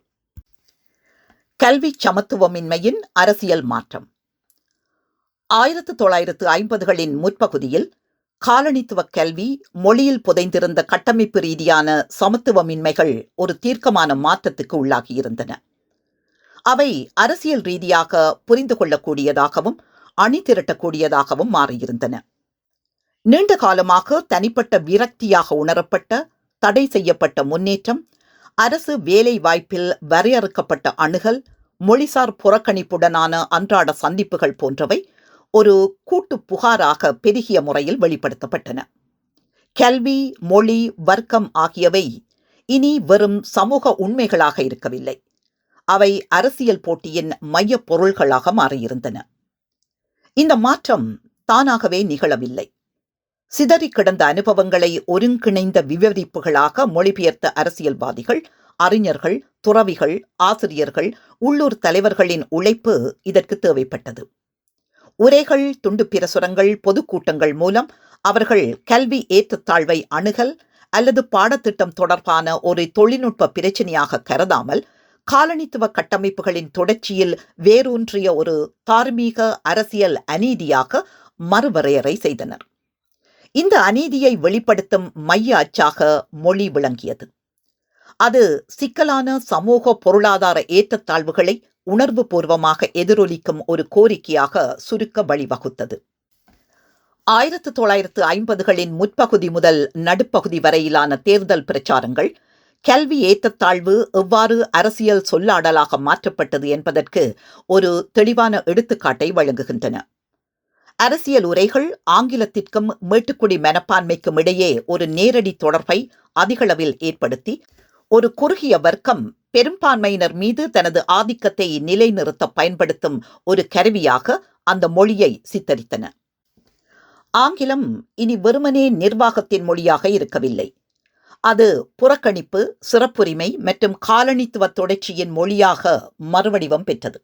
கல்வி சமத்துவமின்மையின் அரசியல் மாற்றம். 1950களின் முற்பகுதியில் காலனித்துவ கல்வி மொழியில் புதைந்திருந்த கட்டமைப்பு ரீதியான சமத்துவமின்மைகள் ஒரு தீர்க்கமான மாற்றத்துக்கு உள்ளாகியிருந்தன. அவை அரசியல் ரீதியாக புரிந்து கொள்ளக்கூடியதாகவும் அணி திரட்டக்கூடியதாகவும் மாறியிருந்தன. நீண்ட காலமாக தனிப்பட்ட விரக்தியாக உணரப்பட்ட தடை செய்யப்பட்ட முன்னேற்றம், அரசு வேலை வாய்ப்பில் வரையறுக்கப்பட்ட அணுகல், மொழிசார் புறக்கணிப்புடனான அன்றாட சந்திப்புகள் போன்றவை ஒரு கூட்டு புகாராக பெருகிய முறையில் வெளிப்படுத்தப்பட்டன. கல்வி, மொழி, வர்க்கம் ஆகியவை இனி வெறும் சமூக உண்மைகளாக இருக்கவில்லை. அவை அரசியல் போட்டியின் மையப் பொருள்களாக மாறியிருந்தன. இந்த மாற்றம் தானாகவே நிகழவில்லை. சிதறி கிடந்த அனுபவங்களை ஒருங்கிணைந்த விவரிப்புகளாக மொழிபெயர்த்த அரசியல்வாதிகள், அறிஞர்கள், துறவிகள், ஆசிரியர்கள், உள்ளூர் தலைவர்களின் உழைப்பு இதற்கு தேவைப்பட்டது. உரைகள், துண்டு பிரசுரங்கள், பொதுக்கூட்டங்கள் மூலம் அவர்கள் கல்வி ஏற்றத்தாழ்வை அணுகல் அல்லது பாடத்திட்டம் தொடர்பான ஒரு தொழில்நுட்ப பிரச்சினையாக கருதாமல் காலனித்துவ கட்டமைப்புகளின் தொடர்ச்சியில் வேரூன்றிய ஒரு தார்மீக அரசியல் அநீதியாக மறுவரையறை செய்தனர். இந்த அநீதியை வெளிப்படுத்தும் மைய அச்சாக மொழி விளங்கியது. அது சிக்கலான சமூக பொருளாதார ஏற்றத்தாழ்வுகளை உணர்வு பூர்வமாக எதிரொலிக்கும் ஒரு கோரிக்கையாக சுருக்க வழிவகுத்தது. 1950களின் முற்பகுதி முதல் நடுப்பகுதி வரையிலான தேர்தல் பிரச்சாரங்கள் கல்வி ஏற்றத்தாழ்வு எவ்வாறு அரசியல் சொல்லாடலாக மாற்றப்பட்டது என்பதற்கு ஒரு தெளிவான எடுத்துக்காட்டை வழங்குகின்றன. அரசியல் உரைகள் ஆங்கிலத்திற்கும் மேட்டுக்குடி மனப்பான்மைக்கும் இடையே ஒரு நேரடி தொடர்பை அதிகளவில் ஏற்படுத்தி ஒரு குறுகிய வர்க்கம் பெரும்பான்மையினர் மீது தனது ஆதிக்கத்தை நிலைநிறுத்த பயன்படுத்தும் ஒரு கருவியாக அந்த மொழியை சித்தரித்தன. ஆங்கிலம் இனி வெறுமனே நிர்வாகத்தின் மொழியாக இருக்கவில்லை. அது புறக்கணிப்பு, சிறப்புரிமை மற்றும் காலனித்துவ தொடர்ச்சியின் மொழியாக மறுவடிவம் பெற்றது.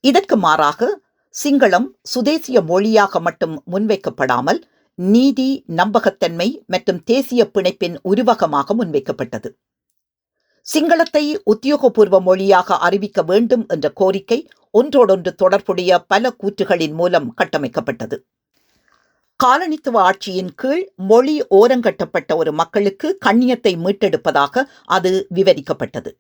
இதற்கு மாறாக சிங்களம் சுதேசிய மொழியாக மட்டும் முன்வைக்கப்படாமல் நீதி, நம்பகத்தன்மை மற்றும் தேசிய பிணைப்பின் உருவகமாக முன்வைக்கப்பட்டது. சிங்களத்தை உத்தியோகபூர்வ மொழியாக அறிவிக்க வேண்டும் என்ற கோரிக்கை ஒன்றோடொன்று தொடர்புடைய பல கூற்றுகளின் மூலம் கட்டமைக்கப்பட்டது. காலனித்துவ ஆட்சியின் கீழ் மொழி ஓரங்கட்டப்பட்ட ஒரு மக்களுக்கு கண்ணியத்தை மீட்டெடுப்பதாக அது விவரிக்கப்பட்டது.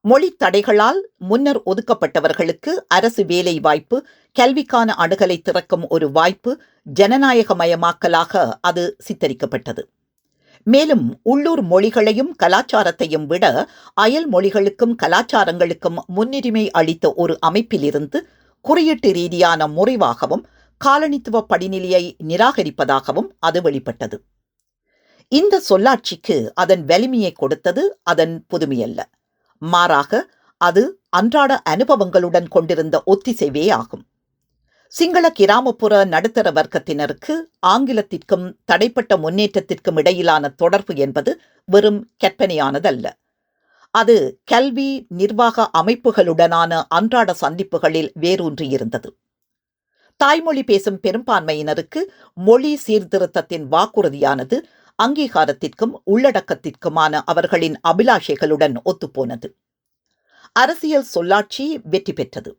மொழி தடைகளால் முன்னர் ஒதுக்கப்பட்டவர்களுக்கு அரசு வேலை வாய்ப்பு, கல்விக்கான அணுகலை திறக்கும் ஒரு வாய்ப்பு, ஜனநாயகமயமாக்கலாக அது சித்தரிக்கப்பட்டது. மேலும் உள்ளூர் மொழிகளையும் கலாச்சாரத்தையும் விட அயல் மொழிகளுக்கும் கலாச்சாரங்களுக்கும் முன்னுரிமை அளித்த ஒரு அமைப்பிலிருந்து குறியீட்டு ரீதியான முறிவாகவும் காலனித்துவ படிநிலையை நிராகரிப்பதாகவும் அது வெளிப்பட்டது. இந்த சொல்லாட்சிக்கு அதன் வலிமையை கொடுத்தது அதன் புதுமையல்ல, மாறாக அது அன்றாட அனுபவங்களுடன் கொண்டிருந்த ஒத்திசைவே ஆகும். சிங்கள கிராமப்புற நடுத்தர வர்க்கத்தினருக்கு ஆங்கிலத்திற்கும் தடைப்பட்ட முன்னேற்றத்திற்கும் இடையிலான தொடர்பு என்பது வெறும் கற்பனையானதல்ல. அது கல்வி, நிர்வாக அமைப்புகளுடனான அன்றாட சந்திப்புகளில் வேரூன்றியிருந்தது. தாய்மொழி பேசும் பெரும்பான்மையினருக்கு மொழி சீர்திருத்தத்தின் வாக்குறுதியானது அங்கீகாரத்திற்கும் உள்ளடக்கத்திற்குமான அவர்களின் அபிலாஷைகளுடன் ஒத்துப்போனது. அரசியல் சொல்லாட்சி வெற்றி பெற்றது.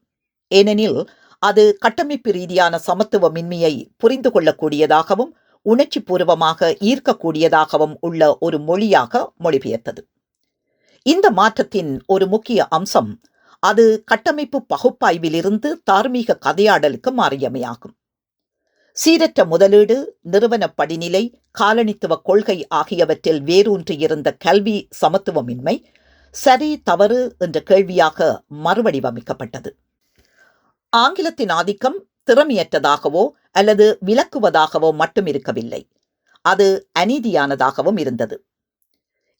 ஏனெனில் அது கட்டமைப்பு ரீதியான சமத்துவமின்மையை புரிந்து கொள்ளக்கூடியதாகவும் உணர்ச்சி பூர்வமாக ஈர்க்கக்கூடியதாகவும் உள்ள ஒரு மொழியாக மொழிபெயர்த்தது. இந்த மாற்றத்தின் ஒரு முக்கிய அம்சம் அது கட்டமைப்பு பகுப்பாய்விலிருந்து தார்மீக கதையாடலுக்கு மாறியமையாகும். சீரற்ற முதலீடு, நிறுவன படிநிலை, காலனித்துவ கொள்கை ஆகியவற்றில் வேரூன்றியிருந்த கல்வி சமத்துவமின்மை சரி தவறு என்ற கேள்வியாக மறுவடிவமைக்கப்பட்டது. ஆங்கிலத்தின் ஆதிக்கம் திறமையற்றதாகவோ அல்லது விலக்குவதாகவோ மட்டும் இருக்கவில்லை, அது அநீதியானதாகவும் இருந்தது.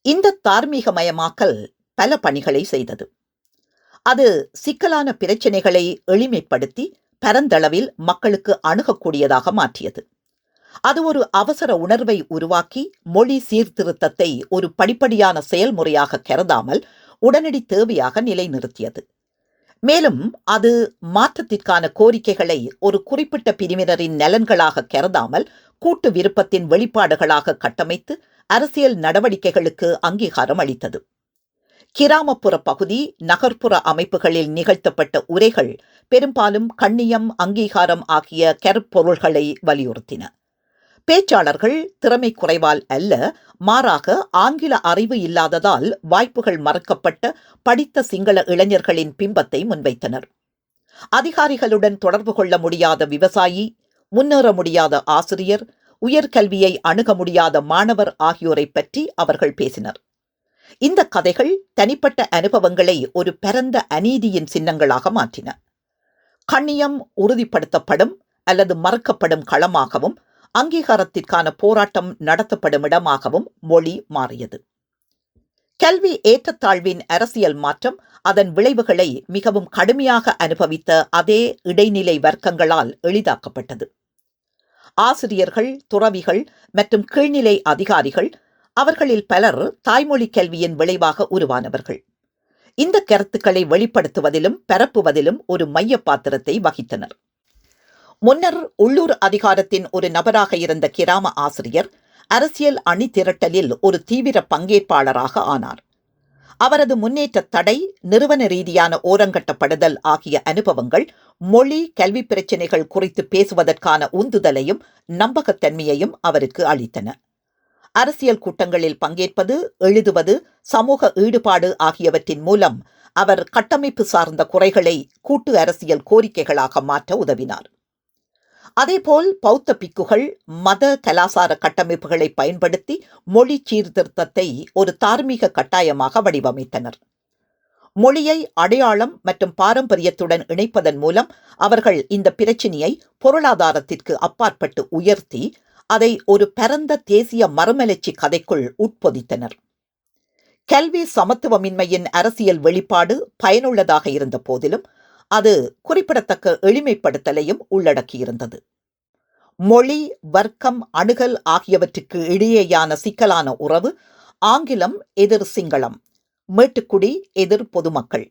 இந்த தார்மீகமயமாக்கல் பல பணிகளை செய்தது. அது சிக்கலான பிரச்சினைகளை எளிமைப்படுத்தி பரந்தளவில் மக்களுக்கு அணுகக்கூடியதாக மாற்றியது. அது ஒரு அவசர உணர்வை உருவாக்கி மொழி சீர்திருத்தத்தை ஒரு படிப்படியான செயல்முறையாக கருதாமல் உடனடி தேவையாக நிலைநிறுத்தியது. மேலும் அது மாற்றத்திற்கான கோரிக்கைகளை ஒரு குறிப்பிட்ட பிரிவினரின் நலன்களாக கருதாமல் கூட்டு விருப்பத்தின் வெளிப்பாடுகளாக கட்டமைத்து அரசியல் நடவடிக்கைகளுக்கு அங்கீகாரம் அளித்தது. கிராமப்புற பகுதி, நகர்ப்புற அமைப்புகளில் நிகழ்த்தப்பட்ட உரைகள் பெரும்பாலும் கண்ணியம், அங்கீகாரம் ஆகிய கருப்பொருள்களை வலியுறுத்தின. பேச்சாளர்கள் திறமை குறைவால் அல்ல, மாறாக ஆங்கில அறிவு இல்லாததால் வாய்ப்புகள் மறுக்கப்பட்ட படித்த சிங்கள இளைஞர்களின் பிம்பத்தை முன்வைத்தனர். அதிகாரிகளுடன் தொடர்பு கொள்ள முடியாத விவசாயி, முன்னேற முடியாத ஆசிரியர், உயர்கல்வியை அணுக முடியாத மாணவர் ஆகியோரை பற்றி அவர்கள் பேசினர். இந்த கதைகள் தனிப்பட்ட அனுபவங்களை ஒரு பரந்த அநீதியின் சின்னங்களாக மாற்றின. கண்ணியம் உறுதிப்படுத்தப்படும் அல்லது மறுக்கப்படும் களமாகவும் அங்கீகாரத்திற்கான போராட்டம் நடத்தப்படும் இடமாகவும் மொழி மாறியது. கல்வி ஏற்றத்தாழ்வின் அரசியல் மாற்றம் அதன் விளைவுகளை மிகவும் கடுமையாக அனுபவித்த அதே இடைநிலை வர்க்கங்களால் எளிதாக்கப்பட்டது. ஆசிரியர்கள், துறவிகள் மற்றும் கீழ்நிலை அதிகாரிகள், அவர்களில் பலர் தாய்மொழி கல்வியின் விளைவாக உருவானவர்கள். இந்த கருத்துக்களை வெளிப்படுத்துவதிலும் பரப்புவதிலும் ஒரு மைய பாத்திரத்தை வகித்தனர். முன்னர் உள்ளூர் அதிகாரத்தின் ஒரு நபராக இருந்த கிராம ஆசிரியர் அரசியல் அணி திரட்டலில் ஒரு தீவிர பங்கேற்பாளராக ஆனார். அவரது முன்னேற்ற தடை, நிறுவன ரீதியான ஓரங்கட்டப்படுதல் ஆகிய அனுபவங்கள் மொழி கல்வி பிரச்சினைகள் குறித்து பேசுவதற்கான உந்துதலையும் நம்பகத்தன்மையையும் அவருக்கு அளித்தன. அரசியல் கூட்டங்களில் பங்கேற்பது, எழுதுவது, சமூக ஈடுபாடு ஆகியவற்றின் மூலம் அவர் கட்டமைப்பு சார்ந்த குறைகளை கூட்டு அரசியல் கோரிக்கைகளாக மாற்ற உதவினார். அதேபோல் பௌத்த பிக்குகள் மத கலாசார கட்டமைப்புகளை பயன்படுத்தி மொழி சீர்திருத்தத்தை ஒரு தார்மீக கட்டாயமாக வடிவமைத்தனர். மொழியை அடையாளம் மற்றும் பாரம்பரியத்துடன் இணைப்பதன் மூலம் அவர்கள் இந்த பிரச்சினையை பொருளாதாரத்திற்கு அப்பாற்பட்டு உயர்த்தி அதை ஒரு பரந்த தேசிய மறுமலர்ச்சி கதைக்குள் உட்பொதித்தனர். கல்வி சமத்துவமின்மையின் அரசியல் வெளிப்பாடு பயனுள்ளதாக இருந்த போதிலும் அது குறிப்பிடத்தக்க எளிமைப்படுத்தலையும் உள்ளடக்கியிருந்தது. மொழி, வர்க்கம், அணுகல் ஆகியவற்றுக்கு இடையேயான சிக்கலான உறவு ஆங்கிலம் எதிர் சிங்களம், மேட்டுக்குடி எதிர் பொதுமக்கள்,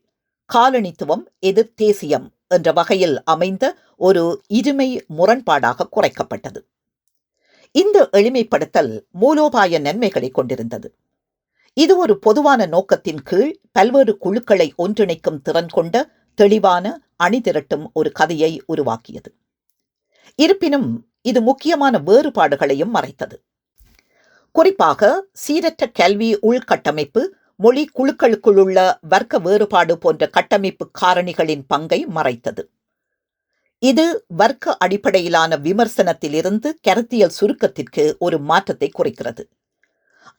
காலனித்துவம் எதிர் தேசியம் என்ற வகையில் அமைந்த ஒரு இருமை முரண்பாடாக குறைக்கப்பட்டது. இந்த எளிமைப்படுத்தல் மூலோபாய நன்மைகளை கொண்டிருந்தது. இது ஒரு பொதுவான நோக்கத்தின் கீழ் பல்வேறு குழுக்களை ஒன்றிணைக்கும் திறன் கொண்ட தெளிவான அணிதிரட்டும் ஒரு கதையை உருவாக்கியது. இருப்பினும் இது முக்கியமான வேறுபாடுகளையும் மறைத்தது. குறிப்பாக சீரற்ற கல்வி உள்கட்டமைப்பு, மொழி குழுக்களுக்குள்ளுள்ள வர்க்க வேறுபாடு போன்ற கட்டமைப்பு காரணிகளின் பங்கை மறைத்தது. இது வர்க்க அடிப்படையிலான விமர்சனத்திலிருந்து கருத்தியல் சுருக்கத்திற்கு ஒரு மாற்றத்தை குறிக்கிறது.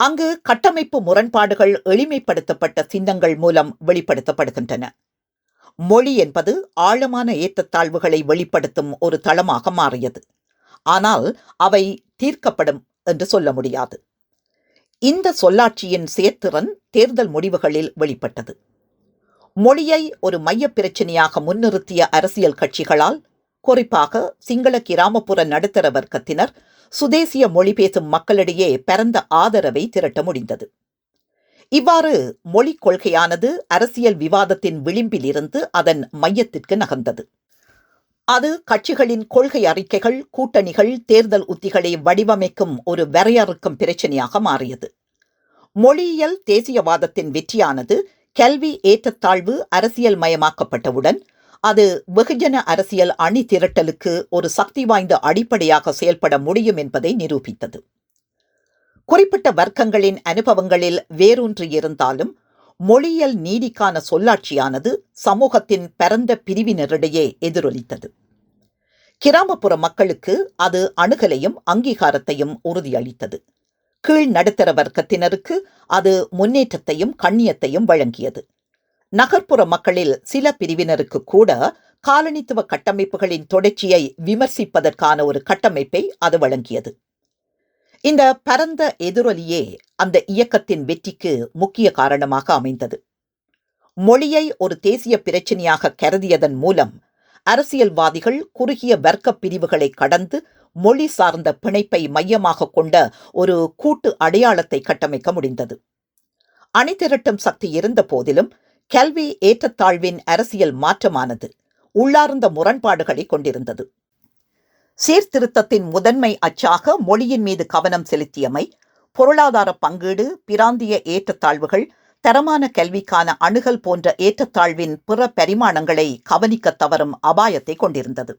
அங்கு கட்டமைப்பு முரண்பாடுகள் எளிமைப்படுத்தப்பட்ட சின்னங்கள் மூலம் வெளிப்படுத்தப்படுகின்றன. மொழி என்பது ஆழமான ஏற்றத்தாழ்வுகளை வெளிப்படுத்தும் ஒரு தளமாக மாறியது. ஆனால் அவை தீர்க்கப்படும் என்று சொல்ல முடியாது. இந்த சொல்லாட்சியின் செயற்திறன் தேர்தல் முடிவுகளில் வெளிப்பட்டது. மொழியை ஒரு மைய பிரச்சினையாக முன்னிறுத்திய அரசியல் கட்சிகளால், குறிப்பாக சிங்கள கிராமப்புற நடுத்தர வர்க்கத்தினர், சுதேசிய மொழி பேசும் மக்களிடையே பரந்த ஆதரவை திரட்ட முடிந்தது. இவ்வாறு மொழிக் கொள்கையானது அரசியல் விவாதத்தின் விளிம்பில் இருந்து அதன் மையத்திற்கு நகர்ந்தது. அது கட்சிகளின் கொள்கை அறிக்கைகள், கூட்டணிகள், தேர்தல் உத்திகளை வடிவமைக்கும் ஒரு வரையறுக்கும் பிரச்சனையாக மாறியது. மொழியியல் தேசியவாதத்தின் வெற்றியானது கல்வி ஏற்றத்தாழ்வு அரசியல் மயமாக்கப்பட்டவுடன் அது வெகுஜன அரசியல் அணி திரட்டலுக்கு ஒரு சக்தி வாய்ந்த அடிப்படையாக செயல்பட முடியும் என்பதை நிரூபித்தது. குறிப்பிட்ட வர்க்கங்களின் அனுபவங்களில் வேரூன்றியிருந்தாலும் மொழியியல் நீதிக்கான சொல்லாட்சியானது சமூகத்தின் பரந்த பிரிவினரிடையே எதிரொலித்தது. கிராமப்புற மக்களுக்கு அது அணுகலையும் அங்கீகாரத்தையும் உறுதியளித்தது. கீழ் நடுத்தர வர்க்கத்தினருக்கு அது முன்னேற்றத்தையும் கண்ணியத்தையும் வழங்கியது. நகர்ப்புற மக்களில் சில பிரிவினருக்கு கூட காலனித்துவ கட்டமைப்புகளின் தொடர்ச்சியை விமர்சிப்பதற்கான ஒரு கட்டமைப்பை அது வழங்கியது. இந்த பரந்த எதிரொலியே அந்த இயக்கத்தின் வெற்றிக்கு முக்கிய காரணமாக அமைந்தது. மொழியை ஒரு தேசிய பிரச்சினையாக கருதியதன் மூலம் அரசியல்வாதிகள் குறுகிய வர்க்க பிரிவுகளை கடந்து மொழி சார்ந்த பிணைப்பை மையமாக கொண்ட ஒரு கூட்டு அடையாளத்தை கட்டமைக்க முடிந்தது. அணிதிரட்டும் சக்தி இருந்த போதிலும் கல்வி ஏற்றத்தாழ்வின் அரசியல் மாற்றமானது உள்ளார்ந்த முரண்பாடுகளை கொண்டிருந்தது. சீர்திருத்தத்தின் முதன்மை அச்சாக மொழியின் மீது கவனம் செலுத்தியமை, பொருளாதார பங்கீடு, பிராந்திய ஏற்றத்தாழ்வுகள், தரமான கல்விக்கான அணுகல் போன்ற ஏற்றத்தாழ்வின் பிற பரிமாணங்களை கவனிக்க தவறும் அபாயத்தை கொண்டிருந்தது.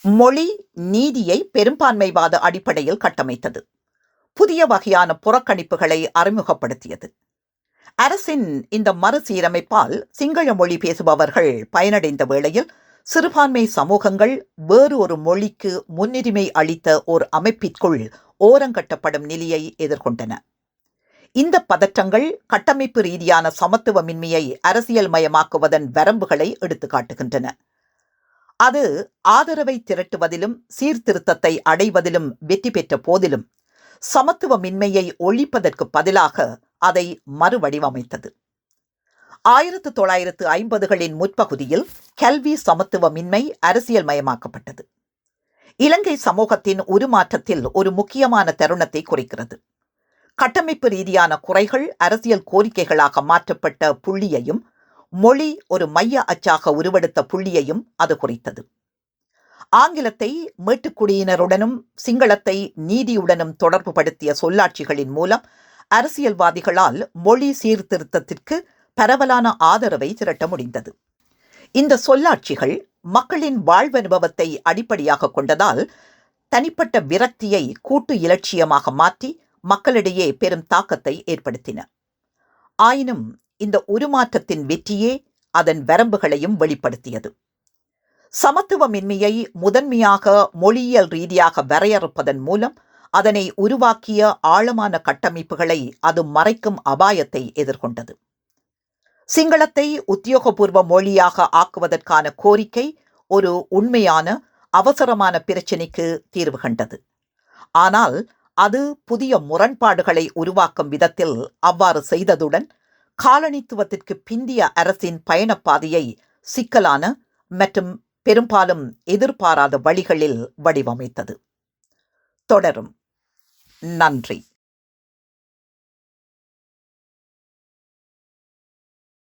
மொழி நீதியை பெரும்பான்மைவாத அடிப்படையில் கட்டமைத்தது. புதிய வகையான புறக்கணிப்புகளை அறிமுகப்படுத்தியது. அரசின் இந்த மறுசீரமைப்பால் சிங்கள மொழி பேசுபவர்கள் பயனடைந்த வேளையில் சிறுபான்மை சமூகங்கள் வேறு ஒரு மொழிக்கு முன்னுரிமை அளித்த ஓர் அமைப்பிற்குள் ஓரங்கட்டப்படும் நிலையை எதிர்கொண்டன. இந்த பதற்றங்கள் கட்டமைப்பு ரீதியான சமத்துவமின்மையை அரசியல் மயமாக்குவதன் வரம்புகளை எடுத்துக்காட்டுகின்றன. அது ஆதரவை திரட்டுவதிலும் சீர்திருத்தத்தை அடைவதிலும் வெற்றி பெற்ற போதிலும் சமத்துவமின்மையை ஒழிப்பதற்கு பதிலாக அதை மறுவடிவமைத்தது. 1950களின் முற்பகுதியில் கல்வி சமத்துவமின்மை அரசியல் மயமாக்கப்பட்டது. இலங்கை சமூகத்தின் உருமாற்றத்தில் ஒரு முக்கியமான தருணத்தை குறிக்கிறது. கட்டமைப்பு ரீதியான குறைகள் அரசியல் கோரிக்கைகளாக மாற்றப்பட்ட புள்ளியையும், மொழி ஒரு மைய அச்சாக உருவெடுத்த புள்ளியையும் அது குறித்தது. ஆங்கிலத்தை மேட்டுக்குடியினருடனும் சிங்களத்தை நீதியுடனும் தொடர்பு படுத்திய சொல்லாட்சிகளின் மூலம் அரசியல்வாதிகளால் மொழி சீர்திருத்தத்திற்கு பரவலான ஆதரவை திரட்ட முடிந்தது. இந்த சொல்லாட்சிகள் மக்களின் வாழ்வனுபவத்தை அடிப்படையாக கொண்டதால் தனிப்பட்ட விரக்தியை கூட்டு இலட்சியமாக மாற்றி மக்களிடையே பெரும் தாக்கத்தை ஏற்படுத்தின. ஆயினும் இந்த உருமாற்றத்தின் வெற்றியே அதன் வரம்புகளையும் வெளிப்படுத்தியது. சமத்துவமின்மையை முதன்மையாக மொழியியல் ரீதியாக வரையறுப்பதன் மூலம் அதனை உருவாக்கிய ஆழமான கட்டமைப்புகளை அது மறைக்கும் அபாயத்தை எதிர்கொண்டது. சிங்களத்தை உத்தியோகபூர்வ மொழியாக ஆக்குவதற்கான கோரிக்கை ஒரு உண்மையான அவசரமான பிரச்சினைக்கு தீர்வு கண்டது. ஆனால் அது புதிய முரண்பாடுகளை உருவாக்கும் விதத்தில் அவ்வாறு செய்ததுடன் காலனித்துவத்திற்கு பிந்திய அரசின் பயணப்பாதையை சிக்கலான மற்றும் பெரும்பாலும் எதிர்பாராத வழிகளில் வடிவமைத்தது. தொடரும். நன்றி.